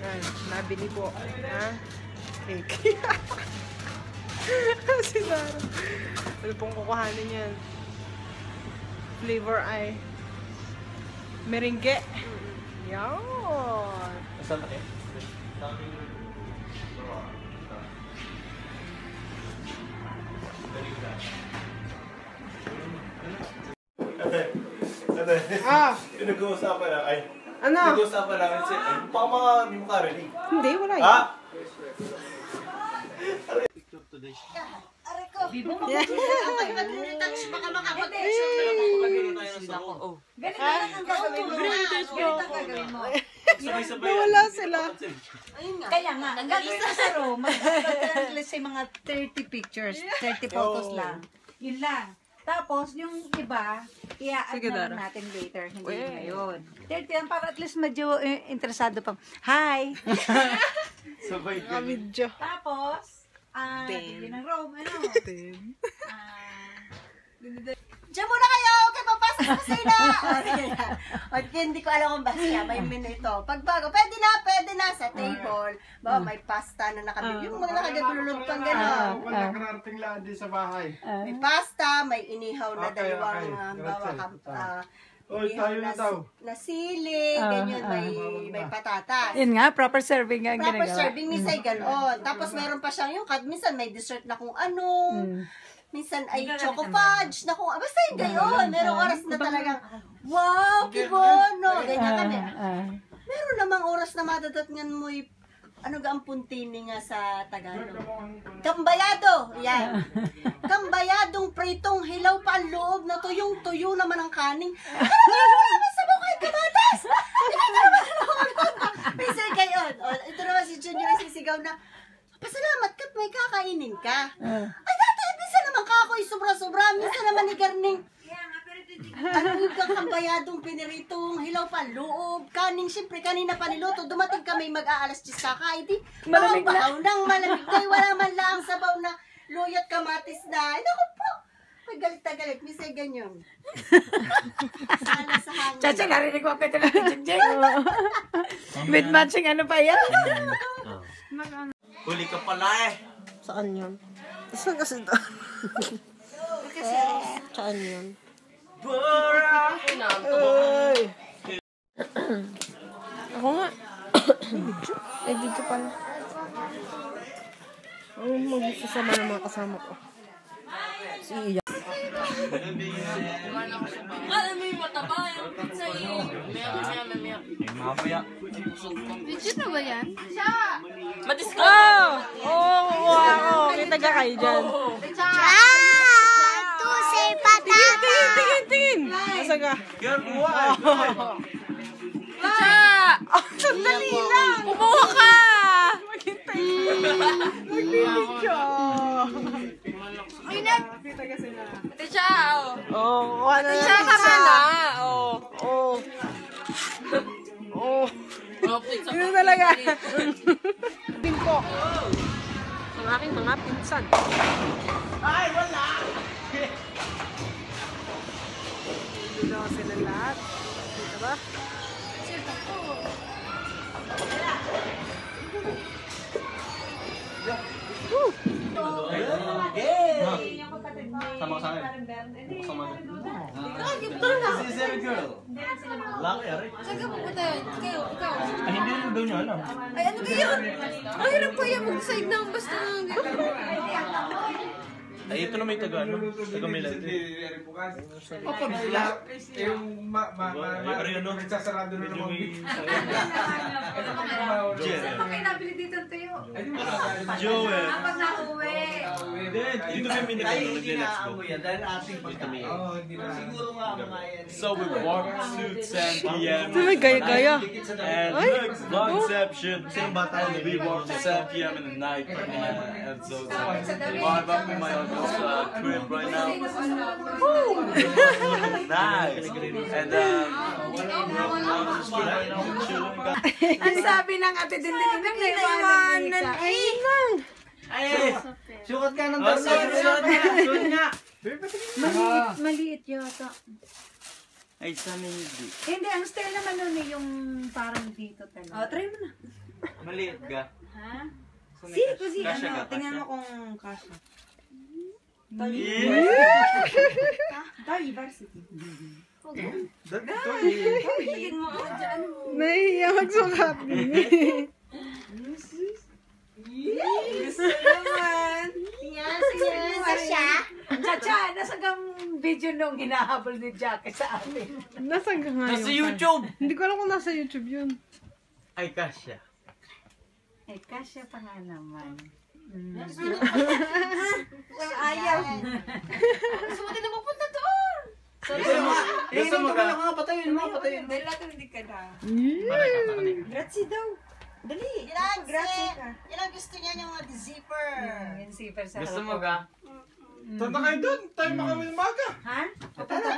Yan, nabili po. Ha? Cake. Si Zara. Ano pong kukuhanin yan? Flavor ay meringue. Yan. Saan tayo? Ah! Pinag-uusapan lang. Ay, Ano? pinag-uusapan lang. Baka mga mukha rin eh. Hindi, wala yun. Ha? Picture today. Bibo mo. Okay, mag-retouch. Baka makapag-picture. Lagyan tayo ng sako. Oh. Ganito lang ang gagawin mo. Ganito ang gagawin mo. Sabay-sabay. Nawala sila. Ayun nga. Kaya nga, ang gagawin mo sa room, let's say mga 30 pictures, 30 photos lang. Yun lang. Tapos, yung iba, i-add Sige, na Dara. lang natin later, hindi ngayon. 30 lang, para at least medyo interesado pang, hi! Sabay ka. Video. Tapos, yun ang room, ano? Diyan muna kayo! Okay, papasok ko sa ina! Okay, hindi ko alam kung ba siya. May menu ito. Pagbago, pwede na sa table. Ba, may pasta na nakabili. Yung mga nakagagululog pang gano'n. Wala kararating lang din sa bahay. May pasta, may inihaw na Okay, dalawang Oy, tayo na daw. na sili, ganyan, may patatas. Yun nga, proper serving ang Proper ginagawa. serving, minsan gano'n. Tapos meron pa siyang yung minsan may dessert na kung ano. Minsan ay choco fudge na kung, basta yung gayon. Merong oras na talagang, wow, kibono. Ganyan kami. Meron namang oras na madadatngan mo'y, ano ga ang puntini nga sa Tagalog? Kambayado. Yan. Kambayadong pritong hilaw pa ang loob na tuyong-tuyo naman ang kaning. Ano naman sa mukha yung kamatas? Minsan gayon. Ito naman si Junior ay sisigaw na, pasalamat ka, may kakainin ka. Ay, dati, minsan naman kakoy, sobra-sobra. Minsan naman ni Garning, ano yung kakambayadong piniritong, hilaw pa, loob, kaning, siyempre, kanina pa niluto, dumating kami mag-aalas 10 kakain, di, bahaw nang malamig na, wala man lang sabaw na, luyat kamatis na, ay, naku po, ay, galit na galit, minsan ganyan. Sana sa hangin. Chacha, narinig ko kita lang Jingjing. With matching ano pa yan? Huli ka pala eh. Saan yun? Saan kasi ito? Saan yun? Ay! Ako nga. Ay, video pala. Ang magsasama ng mga kasama ko. Si Iya. Alam mo yung mataba yung pizza yung Mamaya. legit na ba yan? Oh! Oh! Wow! Kita ka kayo dyan. Tusay patata! Tingin! Asa ka? Girl, buhay. Pizza! Sandali lang! Kumuha ka! Nagbibidyo! Ay, nag... Kita kasi na. Pizza! Oh, wala na. Pizza ka na! Oh. Oh. Oh. Oh, pizza Yun talaga. Din ko. Ang aking mga pinsan. Ay, wala. Dito na sila lahat. Dito ba? Sama ka sa akin. Sama na. This is a girl. Laki, ari. Saan ka pupunta yun? Ikaw, ikaw. Ay, hindi rin daw niya alam. Ay, ano ba yun? Ang hirap ko yan mag-decide ng basta ng Ay, ito na may taga, ano? Taga Milan. Papabila. Yung Ari, ano? nagsasarado na naman. Jerry. kayo nabili dito ang tuyo? Joel. Kapag nauwi. Dito may minigay na let's go. Dahil ating pagkain. Oo, hindi na. Siguro nga mga yan. So we walk to 10 p.m. Ito may gaya-gaya. And look, vlogception. We walk to 7 p.m. in the night. And so it's like, I'm in my uncle's crib right now. Nice. And I'm just right now chilling. Ang sabi ng ate din naiwanan ni Nika. Ay, sukat ka ng darso. Sukat nga. Maliit yata. Ay, sana hindi. Hindi, ang style naman nun yung parang dito talaga. Oh, try mo na. Maliit ka. Ha? Kasi Ano, tingnan mo kung kasha. Diversity. Tingin mo, dyan mo. Nahihiya magsukat. Gusto naman. Yes, Kasha. Chacha, nasa gang video nung hinahabol ni Jackie sa amin. Nasaan ka ngayon? Nasa YouTube! Hindi ko alam kung nasa YouTube yun. Ay, kasya. Eh, kasya pa nga naman. Ayaw. Gusto mo din na mapunta doon. Gusto mo ka? Patayin mo, patayin mo. Dahil natin hindi ka na. Grazie daw. Dali. Grazie. Yan ang gusto niya yung mga zipper. Yung zipper sa Gusto mo ka? Tanda kayo doon. Tayo makawin umaga. Ha? Tara.